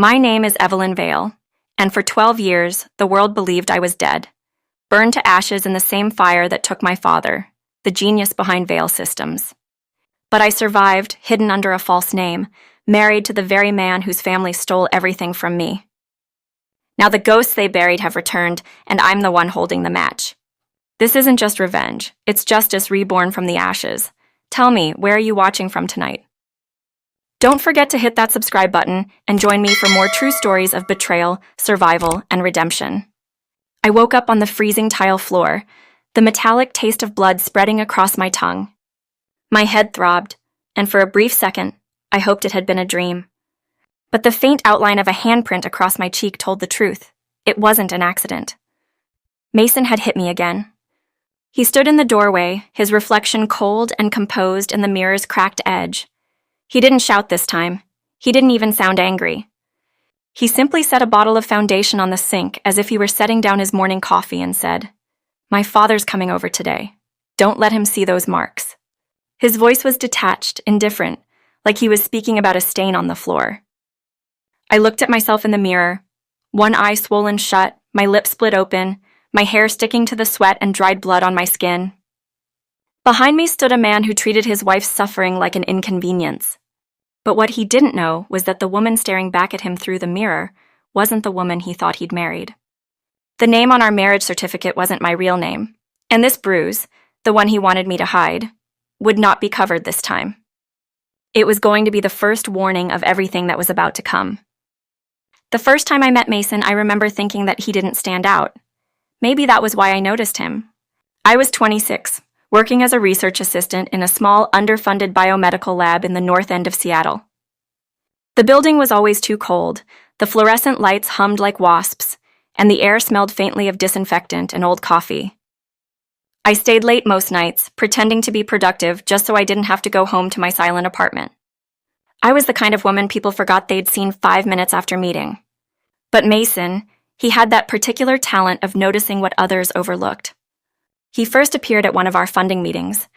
My name is Evelyn Vale, and for 12 years, the world believed I was dead, burned to ashes in the same fire that took my father, the genius behind Vale Systems. But I survived, hidden under a false name, married to the very man whose family stole everything from me. Now the ghosts they buried have returned, and I'm the one holding the match. This isn't just revenge, it's justice reborn from the ashes. Tell me, where are you watching from tonight? Don't forget to hit that subscribe button and join me for more true stories of betrayal, survival, and redemption. I woke up on the freezing tile floor, the metallic taste of blood spreading across my tongue. My head throbbed, and for a brief second, I hoped it had been a dream. But the faint outline of a handprint across my cheek told the truth. It wasn't an accident. Mason had hit me again. He stood in the doorway, his reflection cold and composed in the mirror's cracked edge. He didn't shout this time. He didn't even sound angry. He simply set a bottle of foundation on the sink as if he were setting down his morning coffee and said, "My father's coming over today. Don't let him see those marks." His voice was detached, indifferent, like he was speaking about a stain on the floor. I looked at myself in the mirror, one eye swollen shut, my lips split open, my hair sticking to the sweat and dried blood on my skin. Behind me stood a man who treated his wife's suffering like an inconvenience. But what he didn't know was that the woman staring back at him through the mirror wasn't the woman he thought he'd married. The name on our marriage certificate wasn't my real name, and this bruise, the one he wanted me to hide, would not be covered this time. It was going to be the first warning of everything that was about to come. The first time I met Mason, I remember thinking that he didn't stand out. Maybe that was why I noticed him. I was 26, working as a research assistant in a small, underfunded biomedical lab in the north end of Seattle. The building was always too cold, the fluorescent lights hummed like wasps, and the air smelled faintly of disinfectant and old coffee. I stayed late most nights, pretending to be productive just so I didn't have to go home to my silent apartment. I was the kind of woman people forgot they'd seen 5 minutes after meeting. But Mason, he had that particular talent of noticing what others overlooked. He first appeared at one of our funding meetings,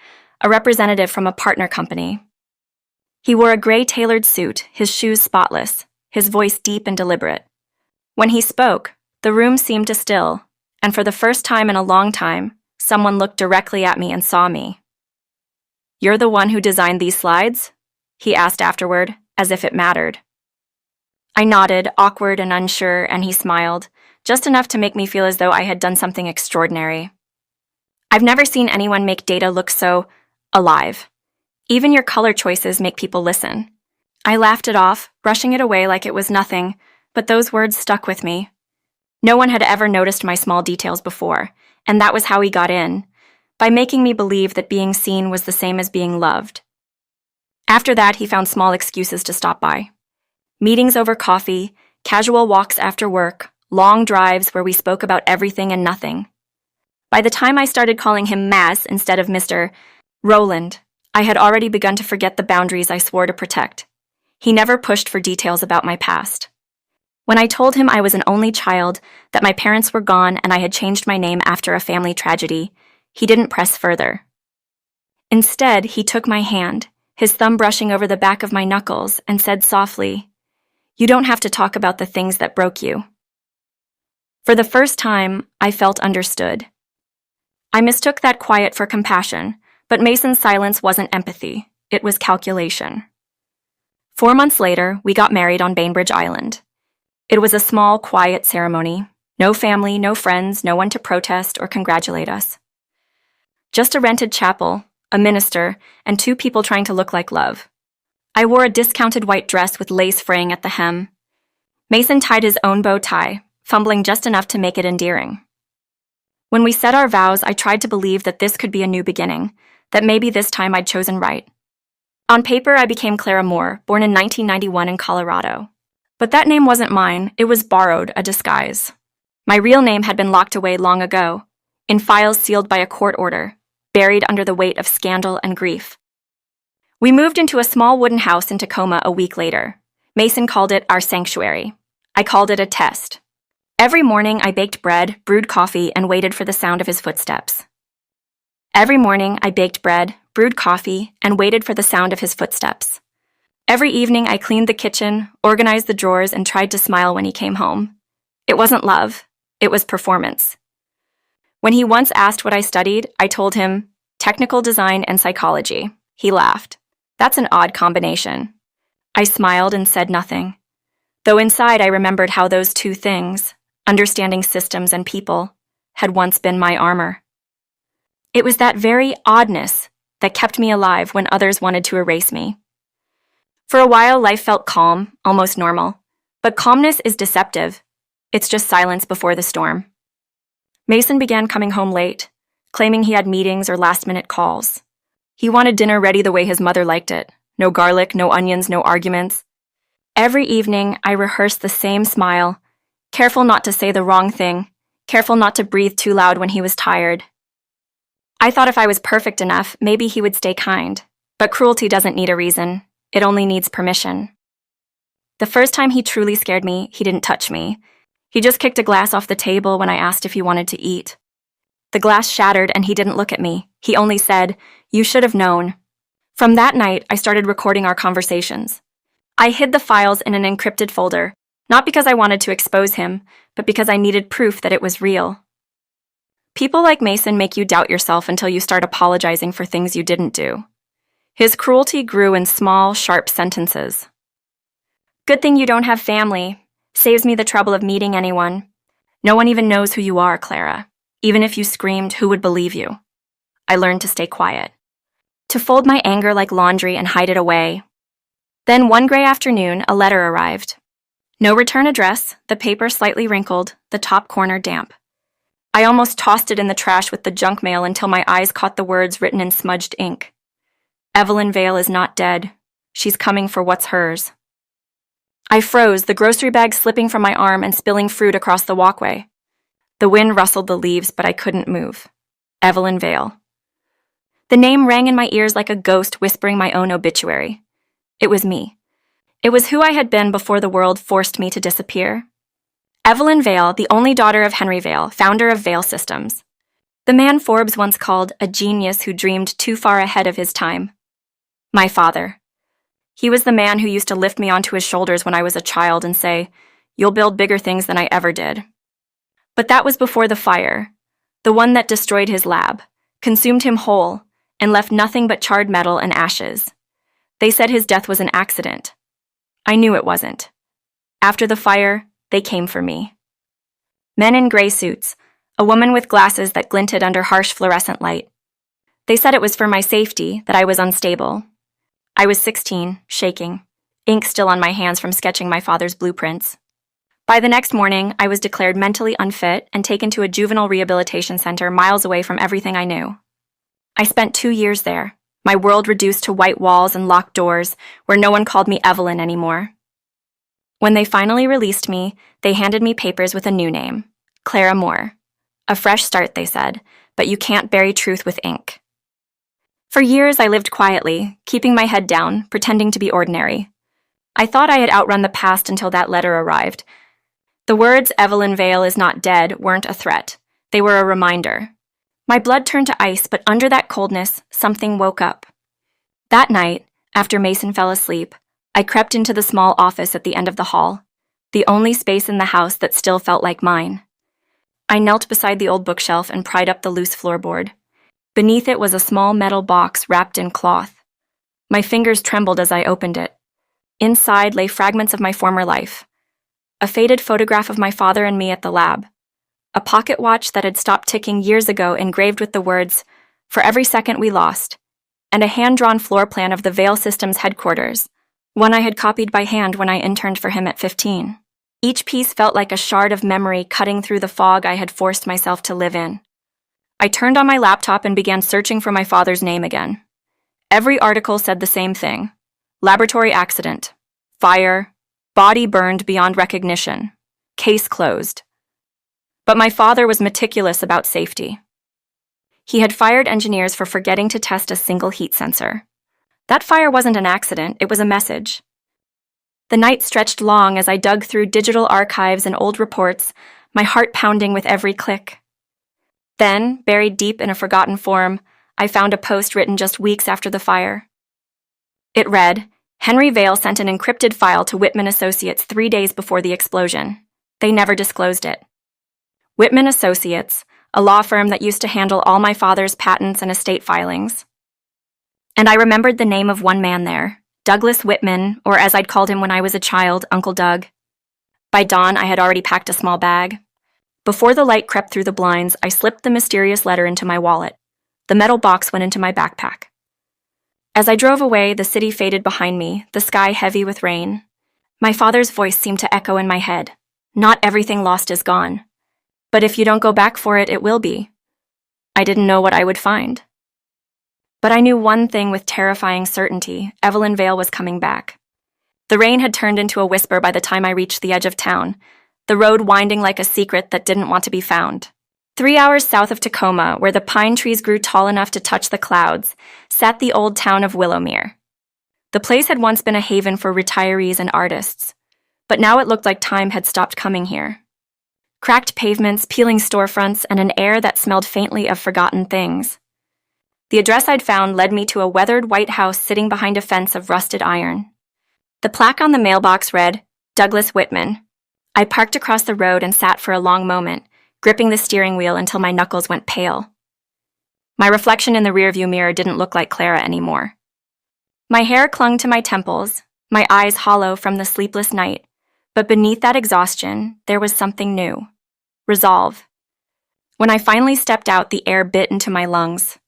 a representative from a partner company. He wore a gray tailored suit, his shoes spotless, his voice deep and deliberate. When he spoke, the room seemed to still, and for the first time in a long time, someone looked directly at me and saw me. "You're the one who designed these slides?" he asked afterward, as if it mattered. I nodded, awkward and unsure, and he smiled, just enough to make me feel as though I had done something extraordinary. I've never seen anyone make data look so alive. Even your color choices make people listen. I laughed it off, brushing it away like it was nothing, but those words stuck with me. No one had ever noticed my small details before, and that was how he got in, by making me believe that being seen was the same as being loved. After that, he found small excuses to stop by. Meetings over coffee, casual walks after work, long drives where we spoke about everything and nothing. By the time I started calling him Mas instead of Mr. Rowland, I had already begun to forget the boundaries I swore to protect. He never pushed for details about my past. When I told him I was an only child, that my parents were gone and I had changed my name after a family tragedy, he didn't press further. Instead, he took my hand, his thumb brushing over the back of my knuckles, and said softly, "You don't have to talk about the things that broke you." For the first time, I felt understood. I mistook that quiet for compassion, but Mason's silence wasn't empathy, it was calculation. 4 months later, we got married on Bainbridge Island. It was a small, quiet ceremony. No family, no friends, no one to protest or congratulate us. Just a rented chapel, a minister, and 2 people trying to look like love. I wore a discounted white dress with lace fraying at the hem. Mason tied his own bow tie, fumbling just enough to make it endearing. When we said our vows, I tried to believe that this could be a new beginning, that maybe this time I'd chosen right. On paper, I became Clara Moore, born in 1991 in Colorado. But that name wasn't mine, it was borrowed, a disguise. My real name had been locked away long ago, in files sealed by a court order, buried under the weight of scandal and grief. We moved into a small wooden house in Tacoma a week later. Mason called it our sanctuary. I called it a test. Every morning, I baked bread, brewed coffee, and waited for the sound of his footsteps. Every morning, I baked bread, brewed coffee, and waited for the sound of his footsteps. Every evening, I cleaned the kitchen, organized the drawers, and tried to smile when he came home. It wasn't love. It was performance. When he once asked what I studied, I told him, technical design and psychology. He laughed. That's an odd combination. I smiled and said nothing. Though inside I remembered how those two things, understanding systems and people, had once been my armor. It was that very oddness that kept me alive when others wanted to erase me. For a while, life felt calm, almost normal. But calmness is deceptive. It's just silence before the storm. Mason began coming home late, claiming he had meetings or last-minute calls. He wanted dinner ready the way his mother liked it. No garlic, no onions, no arguments. Every evening, I rehearsed the same smile, careful not to say the wrong thing, careful not to breathe too loud when he was tired. I thought if I was perfect enough, maybe he would stay kind. But cruelty doesn't need a reason. It only needs permission. The first time he truly scared me, he didn't touch me. He just kicked a glass off the table when I asked if he wanted to eat. The glass shattered and he didn't look at me. He only said, "You should have known." From that night, I started recording our conversations. I hid the files in an encrypted folder, not because I wanted to expose him, but because I needed proof that it was real. People like Mason make you doubt yourself until you start apologizing for things you didn't do. His cruelty grew in small, sharp sentences. "Good thing you don't have family. Saves me the trouble of meeting anyone. No one even knows who you are, Clara. Even if you screamed, who would believe you?" I learned to stay quiet, to fold my anger like laundry and hide it away. Then one gray afternoon, a letter arrived. No return address, the paper slightly wrinkled, the top corner damp. I almost tossed it in the trash with the junk mail until my eyes caught the words written in smudged ink. "Evelyn Vale is not dead. She's coming for what's hers." I froze, the grocery bag slipping from my arm and spilling fruit across the walkway. The wind rustled the leaves, but I couldn't move. Evelyn Vale. The name rang in my ears like a ghost whispering my own obituary. It was me. It was who I had been before the world forced me to disappear. Evelyn Vale, the only daughter of Henry Vale, founder of Vale Systems. The man Forbes once called a genius who dreamed too far ahead of his time. My father. He was the man who used to lift me onto his shoulders when I was a child and say, "You'll build bigger things than I ever did." But that was before the fire, the one that destroyed his lab, consumed him whole, and left nothing but charred metal and ashes. They said his death was an accident. I knew it wasn't. After the fire, they came for me. Men in gray suits, a woman with glasses that glinted under harsh fluorescent light. They said it was for my safety, that I was unstable. I was 16, shaking, ink still on my hands from sketching my father's blueprints. By the next morning, I was declared mentally unfit and taken to a juvenile rehabilitation center miles away from everything I knew. I spent 2 years there, my world reduced to white walls and locked doors, where no one called me Evelyn anymore. When they finally released me, they handed me papers with a new name, Clara Moore. A fresh start, they said, but you can't bury truth with ink. For years, I lived quietly, keeping my head down, pretending to be ordinary. I thought I had outrun the past until that letter arrived. The words "Evelyn Vale is not dead" weren't a threat. They were a reminder. My blood turned to ice, but under that coldness, something woke up. That night, after Mason fell asleep, I crept into the small office at the end of the hall, the only space in the house that still felt like mine. I knelt beside the old bookshelf and pried up the loose floorboard. Beneath it was a small metal box wrapped in cloth. My fingers trembled as I opened it. Inside lay fragments of my former life. A faded photograph of my father and me at the lab. A pocket watch that had stopped ticking years ago engraved with the words, "For every second we lost," and a hand-drawn floor plan of the Vale Systems headquarters, one I had copied by hand when I interned for him at 15. Each piece felt like a shard of memory cutting through the fog I had forced myself to live in. I turned on my laptop and began searching for my father's name again. Every article said the same thing. Laboratory accident. Fire. Body burned beyond recognition. Case closed. But my father was meticulous about safety. He had fired engineers for forgetting to test a single heat sensor. That fire wasn't an accident, it was a message. The night stretched long as I dug through digital archives and old reports, my heart pounding with every click. Then, buried deep in a forgotten form, I found a post written just weeks after the fire. It read, Henry Vale sent an encrypted file to Whitman Associates 3 days before the explosion. They never disclosed it. Whitman Associates, a law firm that used to handle all my father's patents and estate filings. And I remembered the name of one man there, Douglas Whitman, or as I'd called him when I was a child, Uncle Doug. By dawn, I had already packed a small bag. Before the light crept through the blinds, I slipped the mysterious letter into my wallet. The metal box went into my backpack. As I drove away, the city faded behind me, the sky heavy with rain. My father's voice seemed to echo in my head. Not everything lost is gone. But if you don't go back for it, it will be. I didn't know what I would find. But I knew one thing with terrifying certainty: Evelyn Vale was coming back. The rain had turned into a whisper by the time I reached the edge of town, the road winding like a secret that didn't want to be found. 3 hours south of Tacoma, where the pine trees grew tall enough to touch the clouds, sat the old town of Willowmere. The place had once been a haven for retirees and artists, but now it looked like time had stopped coming here. Cracked pavements, peeling storefronts, and an air that smelled faintly of forgotten things. The address I'd found led me to a weathered white house sitting behind a fence of rusted iron. The plaque on the mailbox read, Douglas Whitman. I parked across the road and sat for a long moment, gripping the steering wheel until my knuckles went pale. My reflection in the rearview mirror didn't look like Clara anymore. My hair clung to my temples, my eyes hollow from the sleepless night, but beneath that exhaustion, there was something new. Resolve. When I finally stepped out, the air bit into my lungs.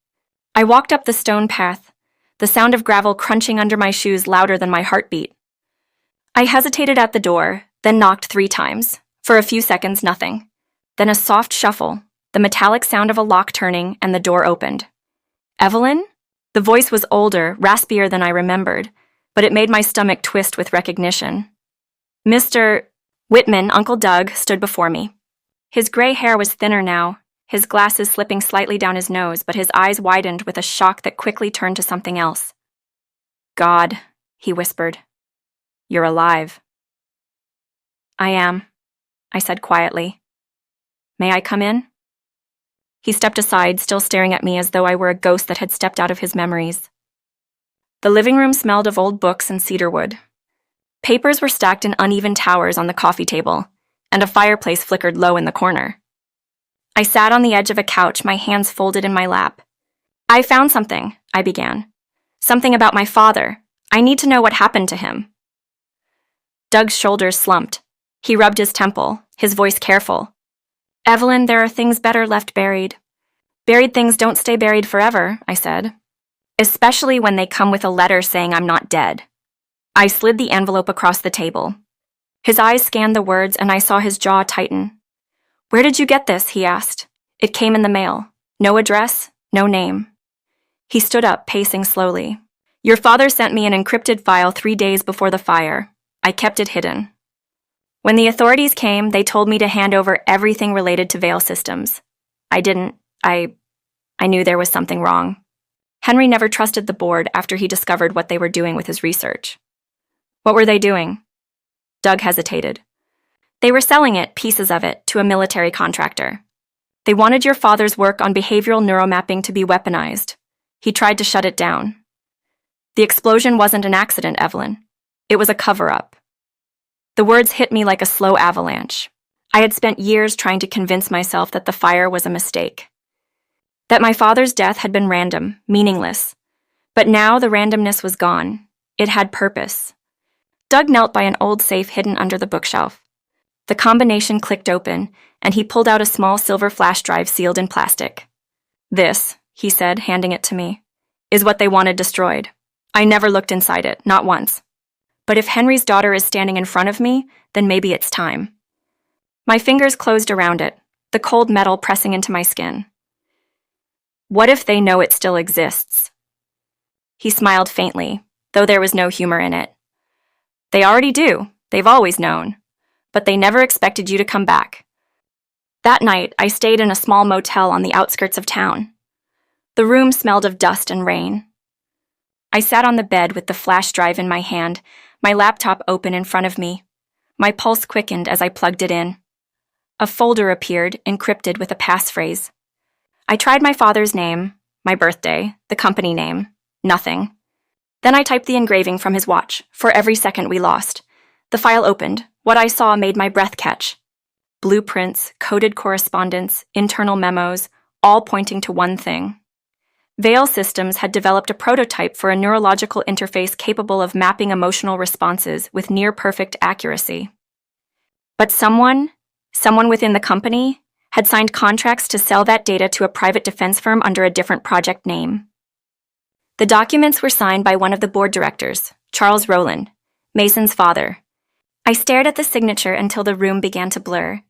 I walked up the stone path, the sound of gravel crunching under my shoes louder than my heartbeat. I hesitated at the door, then knocked 3 times. For a few seconds, nothing. Then a soft shuffle, the metallic sound of a lock turning, and the door opened. Evelyn? The voice was older, raspier than I remembered, but it made my stomach twist with recognition. Mr. Whitman, Uncle Doug, stood before me. His gray hair was thinner now, his glasses slipping slightly down his nose, but his eyes widened with a shock that quickly turned to something else. God, he whispered. You're alive. I am, I said quietly. May I come in? He stepped aside, still staring at me as though I were a ghost that had stepped out of his memories. The living room smelled of old books and cedarwood. Papers were stacked in uneven towers on the coffee table, and a fireplace flickered low in the corner. I sat on the edge of a couch, my hands folded in my lap. I found something, I began. Something about my father. I need to know what happened to him. Doug's shoulders slumped. He rubbed his temple, his voice careful. Evelyn, there are things better left buried. Buried things don't stay buried forever, I said. Especially when they come with a letter saying I'm not dead. I slid the envelope across the table. His eyes scanned the words and I saw his jaw tighten. Where did you get this? He asked. It came in the mail. No address, no name. He stood up, pacing slowly. Your father sent me an encrypted file 3 days before the fire. I kept it hidden. When the authorities came, they told me to hand over everything related to Vale Systems. I didn't. I knew there was something wrong. Henry never trusted the board after he discovered what they were doing with his research. What were they doing? Doug hesitated. They were selling it, pieces of it, to a military contractor. They wanted your father's work on behavioral neuromapping to be weaponized. He tried to shut it down. The explosion wasn't an accident, Evelyn. It was a cover-up. The words hit me like a slow avalanche. I had spent years trying to convince myself that the fire was a mistake. That my father's death had been random, meaningless. But now the randomness was gone. It had purpose. Doug knelt by an old safe hidden under the bookshelf. The combination clicked open, and he pulled out a small silver flash drive sealed in plastic. This, he said, handing it to me, is what they wanted destroyed. I never looked inside it, not once. But if Henry's daughter is standing in front of me, then maybe it's time. My fingers closed around it, the cold metal pressing into my skin. What if they know it still exists? He smiled faintly, though there was no humor in it. They already do. They've always known. But they never expected you to come back. That night, I stayed in a small motel on the outskirts of town. The room smelled of dust and rain. I sat on the bed with the flash drive in my hand, my laptop open in front of me. My pulse quickened as I plugged it in. A folder appeared, encrypted with a passphrase. I tried my father's name, my birthday, the company name. Nothing. Then I typed the engraving from his watch, for every second we lost. The file opened. What I saw made my breath catch. Blueprints, coded correspondence, internal memos, all pointing to one thing. Vale Systems had developed a prototype for a neurological interface capable of mapping emotional responses with near-perfect accuracy. But someone within the company, had signed contracts to sell that data to a private defense firm under a different project name. The documents were signed by one of the board directors, Charles Rowland, Mason's father. I stared at the signature until the room began to blur.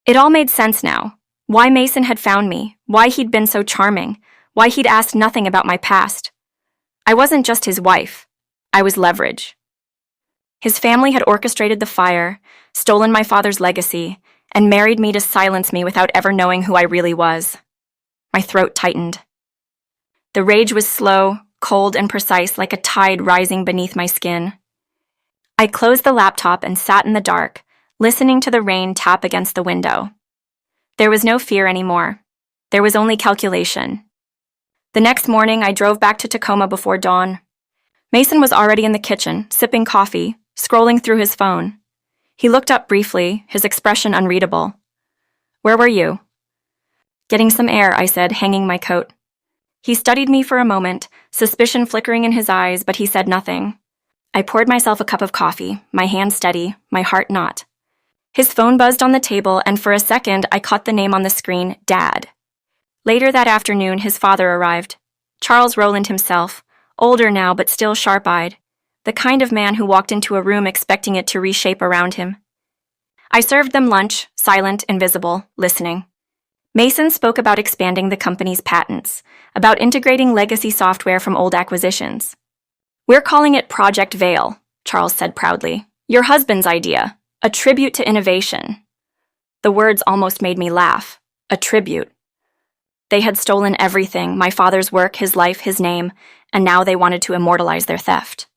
It all made sense now. Why Mason had found me, why he'd been so charming, why he'd asked nothing about my past. I wasn't just his wife. I was leverage. His family had orchestrated the fire, stolen my father's legacy, and married me to silence me without ever knowing who I really was. My throat tightened. The rage was slow, cold, and precise, like a tide rising beneath my skin. I closed the laptop and sat in the dark, listening to the rain tap against the window. There was no fear anymore. There was only calculation. The next morning, I drove back to Tacoma before dawn. Mason was already in the kitchen, sipping coffee, scrolling through his phone. He looked up briefly, his expression unreadable. "Where were you?" "Getting some air," I said, hanging my coat. He studied me for a moment, suspicion flickering in his eyes, but he said nothing. I poured myself a cup of coffee, my hand steady, my heart not. His phone buzzed on the table, and for a second I caught the name on the screen, Dad. Later that afternoon, his father arrived. Charles Rowland himself, older now but still sharp-eyed. The kind of man who walked into a room expecting it to reshape around him. I served them lunch, silent, invisible, listening. Mason spoke about expanding the company's patents, about integrating legacy software from old acquisitions. "We're calling it Project Vale," Charles said proudly. "Your husband's idea. A tribute to innovation." The words almost made me laugh. A tribute. They had stolen everything, my father's work, his life, his name, and now they wanted to immortalize their theft.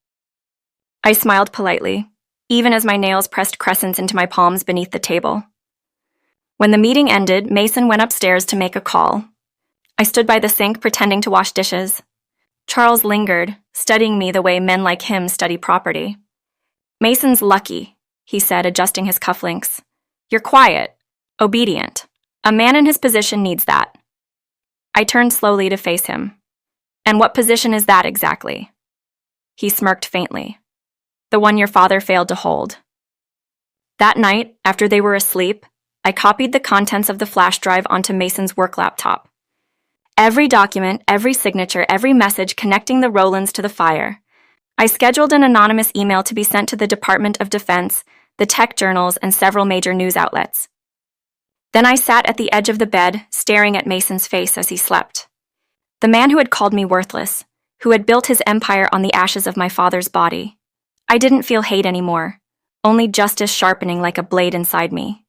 I smiled politely, even as my nails pressed crescents into my palms beneath the table. When the meeting ended, Mason went upstairs to make a call. I stood by the sink pretending to wash dishes. Charles lingered, studying me the way men like him study property. "Mason's lucky," he said, adjusting his cufflinks. "You're quiet, obedient. A man in his position needs that." I turned slowly to face him. "And what position is that exactly?" He smirked faintly. "The one your father failed to hold." That night, after they were asleep, I copied the contents of the flash drive onto Mason's work laptop. Every document, every signature, every message connecting the Rowlands to the fire. I scheduled an anonymous email to be sent to the Department of Defense, the tech journals, and several major news outlets. Then I sat at the edge of the bed, staring at Mason's face as he slept. The man who had called me worthless, who had built his empire on the ashes of my father's body. I didn't feel hate anymore, only justice sharpening like a blade inside me.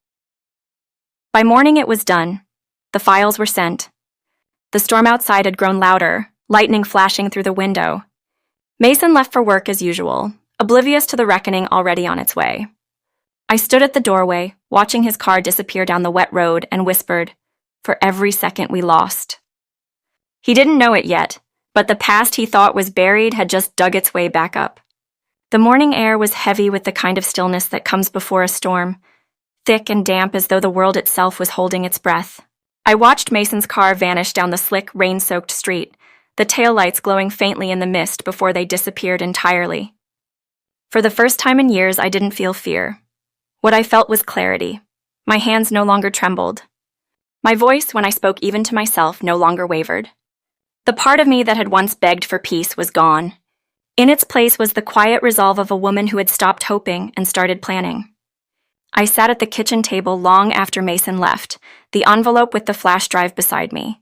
By morning it was done. The files were sent. The storm outside had grown louder, lightning flashing through the window. Mason left for work as usual, oblivious to the reckoning already on its way. I stood at the doorway, watching his car disappear down the wet road, and whispered, "For every second we lost." He didn't know it yet, but the past he thought was buried had just dug its way back up. The morning air was heavy with the kind of stillness that comes before a storm, thick and damp as though the world itself was holding its breath. I watched Mason's car vanish down the slick, rain-soaked street, the taillights glowing faintly in the mist before they disappeared entirely. For the first time in years, I didn't feel fear. What I felt was clarity. My hands no longer trembled. My voice, when I spoke even to myself, no longer wavered. The part of me that had once begged for peace was gone. In its place was the quiet resolve of a woman who had stopped hoping and started planning. I sat at the kitchen table long after Mason left, the envelope with the flash drive beside me.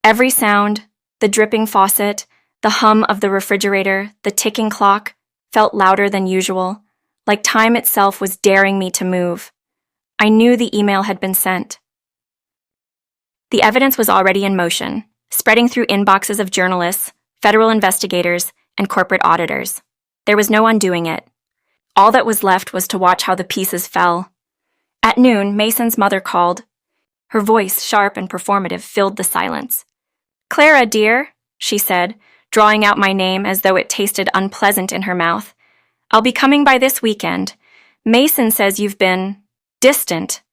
Every sound, the dripping faucet, the hum of the refrigerator, the ticking clock, felt louder than usual, like time itself was daring me to move. I knew the email had been sent. The evidence was already in motion, spreading through inboxes of journalists, federal investigators, and corporate auditors. There was no undoing it. All that was left was to watch how the pieces fell. At noon, Mason's mother called. Her voice, sharp and performative, filled the silence. "Clara, dear," she said, drawing out my name as though it tasted unpleasant in her mouth. "I'll be coming by this weekend. Mason says you've been distant.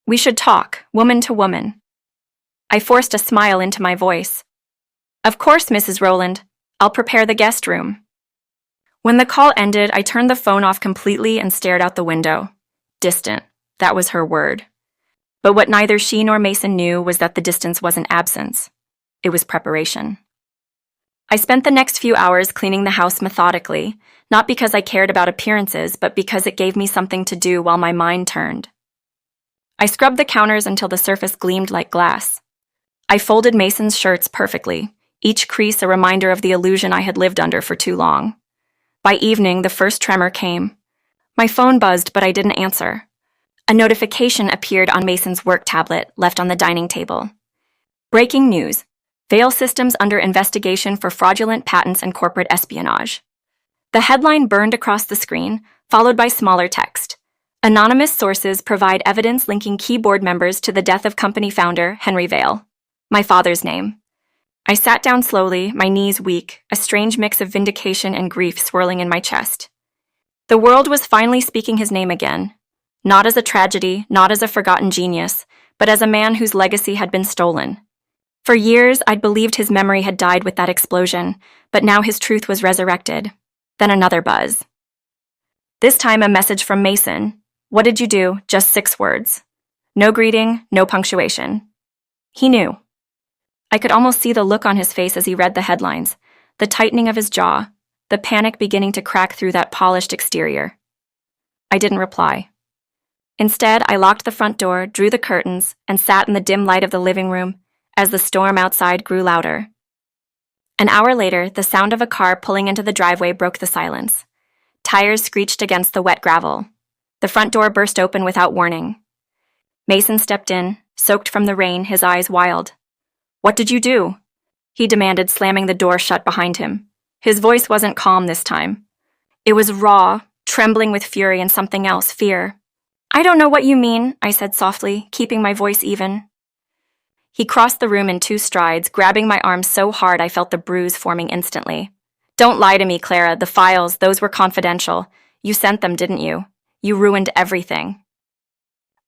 We should talk, woman to woman." I forced a smile into my voice. "Of course, Mrs. Rowland. I'll prepare the guest room." When the call ended, I turned the phone off completely and stared out the window. Distant. That was her word. But what neither she nor Mason knew was that the distance wasn't absence. It was preparation. I spent the next few hours cleaning the house methodically, not because I cared about appearances, but because it gave me something to do while my mind turned. I scrubbed the counters until the surface gleamed like glass. I folded Mason's shirts perfectly, each crease a reminder of the illusion I had lived under for too long. By evening, the first tremor came. My phone buzzed, but I didn't answer. A notification appeared on Mason's work tablet, left on the dining table. Breaking news. Vale Systems under investigation for fraudulent patents and corporate espionage. The headline burned across the screen, followed by smaller text. Anonymous sources provide evidence linking key board members to the death of company founder Henry Vale. My father's name. I sat down slowly, my knees weak, a strange mix of vindication and grief swirling in my chest. The world was finally speaking his name again. Not as a tragedy, not as a forgotten genius, but as a man whose legacy had been stolen. For years, I'd believed his memory had died with that explosion, but now his truth was resurrected. Then another buzz. This time a message from Mason. "What did you do?" Just 6 words. No greeting, no punctuation. He knew. I could almost see the look on his face as he read the headlines, the tightening of his jaw, the panic beginning to crack through that polished exterior. I didn't reply. Instead, I locked the front door, drew the curtains, and sat in the dim light of the living room as the storm outside grew louder. An hour later, the sound of a car pulling into the driveway broke the silence. Tires screeched against the wet gravel. The front door burst open without warning. Mason stepped in, soaked from the rain, his eyes wild. "What did you do?" he demanded, slamming the door shut behind him. His voice wasn't calm this time. It was raw, trembling with fury and something else, fear. "I don't know what you mean," I said softly, keeping my voice even. He crossed the room in 2 strides, grabbing my arm so hard I felt the bruise forming instantly. "Don't lie to me, Clara. The files, those were confidential. You sent them, didn't you? You ruined everything."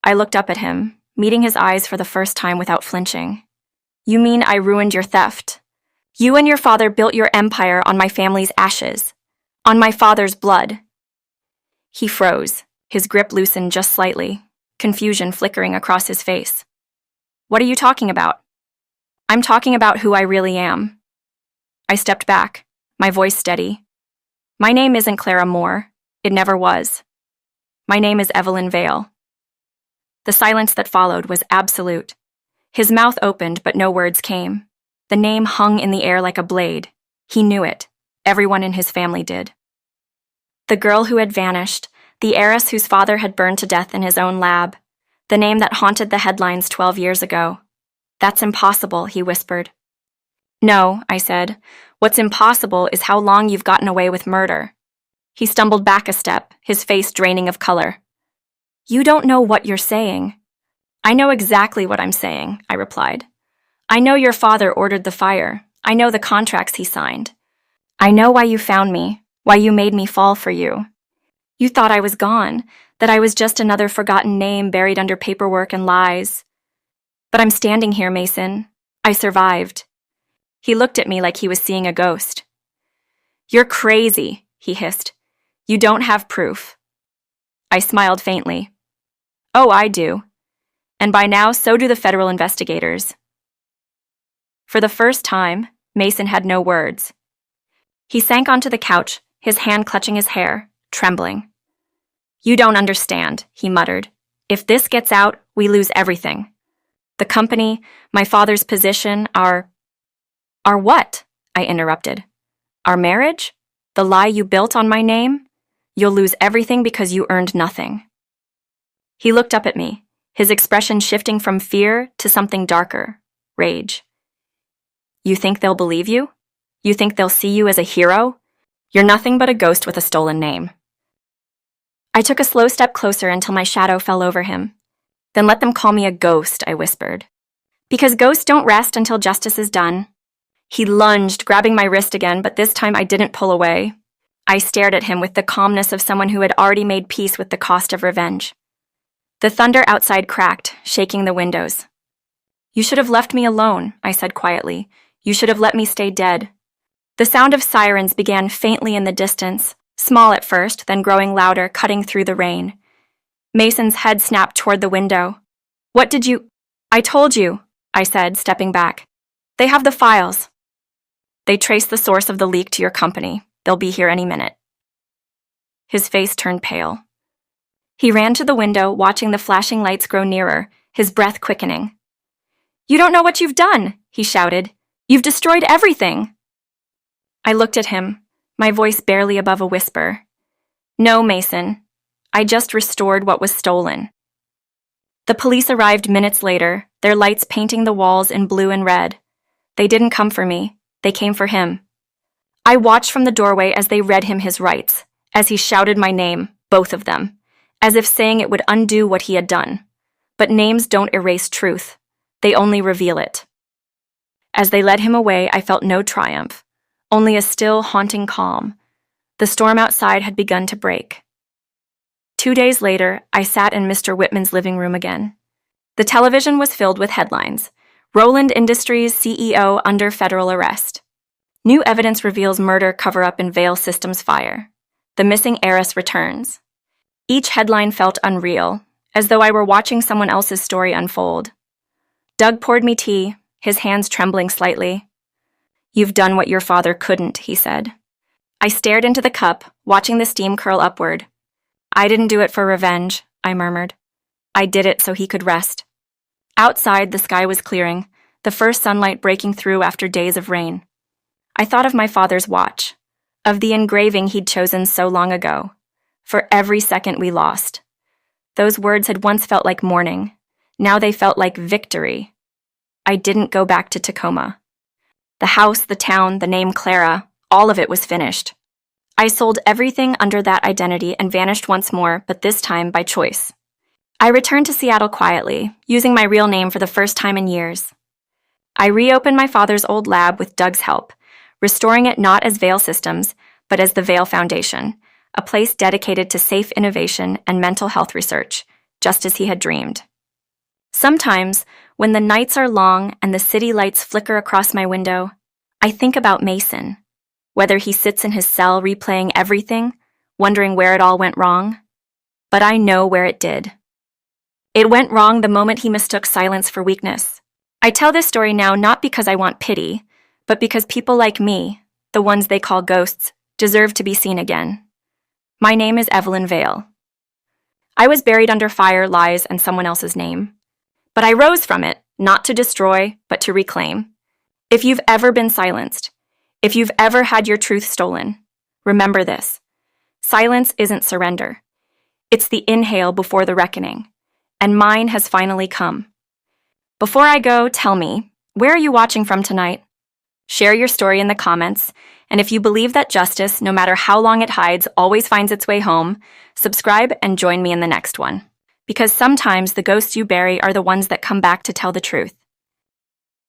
I looked up at him, meeting his eyes for the first time without flinching. "You mean I ruined your theft? You and your father built your empire on my family's ashes, on my father's blood." He froze, his grip loosened just slightly, confusion flickering across his face. "What are you talking about?" "I'm talking about who I really am." I stepped back, my voice steady. "My name isn't Clara Moore. It never was. My name is Evelyn Vale." The silence that followed was absolute. His mouth opened, but no words came. The name hung in the air like a blade. He knew it. Everyone in his family did. The girl who had vanished, the heiress whose father had burned to death in his own lab, the name that haunted the headlines 12 years ago. "That's impossible," he whispered. "No," I said. "What's impossible is how long you've gotten away with murder." He stumbled back a step, his face draining of color. "You don't know what you're saying." "I know exactly what I'm saying," I replied. "I know your father ordered the fire. I know the contracts he signed. I know why you found me, why you made me fall for you. You thought I was gone, that I was just another forgotten name buried under paperwork and lies. But I'm standing here, Mason. I survived." He looked at me like he was seeing a ghost. "You're crazy," he hissed. "You don't have proof." I smiled faintly. "Oh, I do. And by now, so do the federal investigators." For the first time, Mason had no words. He sank onto the couch, his hand clutching his hair, trembling. "You don't understand," he muttered. "If this gets out, we lose everything. The company, my father's position, our what?" I interrupted. "Our marriage? The lie you built on my name? You'll lose everything because you earned nothing." He looked up at me, his expression shifting from fear to something darker, rage. "You think they'll believe you? You think they'll see you as a hero? You're nothing but a ghost with a stolen name." I took a slow step closer until my shadow fell over him. "Then let them call me a ghost," I whispered. "Because ghosts don't rest until justice is done. He lunged, grabbing my wrist again, but this time I didn't pull away. I stared at him with the calmness of someone who had already made peace with the cost of revenge. The thunder outside cracked, shaking the windows. "You should have left me alone," I said quietly. "You should have let me stay dead." The sound of sirens began faintly in the distance, small at first, then growing louder, cutting through the rain. Mason's head snapped toward the window. "What did you—" "I told you," I said, stepping back. "They have the files. They traced the source of the leak to your company. They'll be here any minute." His face turned pale. He ran to the window, watching the flashing lights grow nearer, his breath quickening. "You don't know what you've done," he shouted. "You've destroyed everything." I looked at him, my voice barely above a whisper. "No, Mason. I just restored what was stolen." The police arrived minutes later, their lights painting the walls in blue and red. They didn't come for me. They came for him. I watched from the doorway as they read him his rights, as he shouted my name, both of them, as if saying it would undo what he had done. But names don't erase truth. They only reveal it. As they led him away, I felt no triumph, only a still, haunting calm. The storm outside had begun to break. 2 days later, I sat in Mr. Whitman's living room again. The television was filled with headlines. Rowland Industries CEO under federal arrest. New evidence reveals murder cover-up in Vale Systems fire. The missing heiress returns. Each headline felt unreal, as though I were watching someone else's story unfold. Doug poured me tea, his hands trembling slightly. "You've done what your father couldn't," he said. I stared into the cup, watching the steam curl upward. "I didn't do it for revenge," I murmured. "I did it so he could rest." Outside, the sky was clearing, the first sunlight breaking through after days of rain. I thought of my father's watch, of the engraving he'd chosen so long ago. For every second we lost. Those words had once felt like mourning. Now they felt like victory. I didn't go back to Tacoma. The house, the town, the name Clara, all of it was finished. I sold everything under that identity and vanished once more, but this time by choice. I returned to Seattle quietly, using my real name for the first time in years. I reopened my father's old lab with Doug's help, restoring it not as Vale Systems, but as the Vale Foundation, a place dedicated to safe innovation and mental health research, just as he had dreamed. Sometimes, when the nights are long and the city lights flicker across my window, I think about Mason, whether he sits in his cell replaying everything, wondering where it all went wrong. But I know where it did. It went wrong the moment he mistook silence for weakness. I tell this story now not because I want pity, but because people like me, the ones they call ghosts, deserve to be seen again. My name is Evelyn Vale. I was buried under fire, lies, and someone else's name. But I rose from it, not to destroy, but to reclaim. If you've ever been silenced, if you've ever had your truth stolen, remember this. Silence isn't surrender. It's the inhale before the reckoning. And mine has finally come. Before I go, tell me, where are you watching from tonight? Share your story in the comments, and if you believe that justice, no matter how long it hides, always finds its way home, subscribe and join me in the next one. Because sometimes the ghosts you bury are the ones that come back to tell the truth.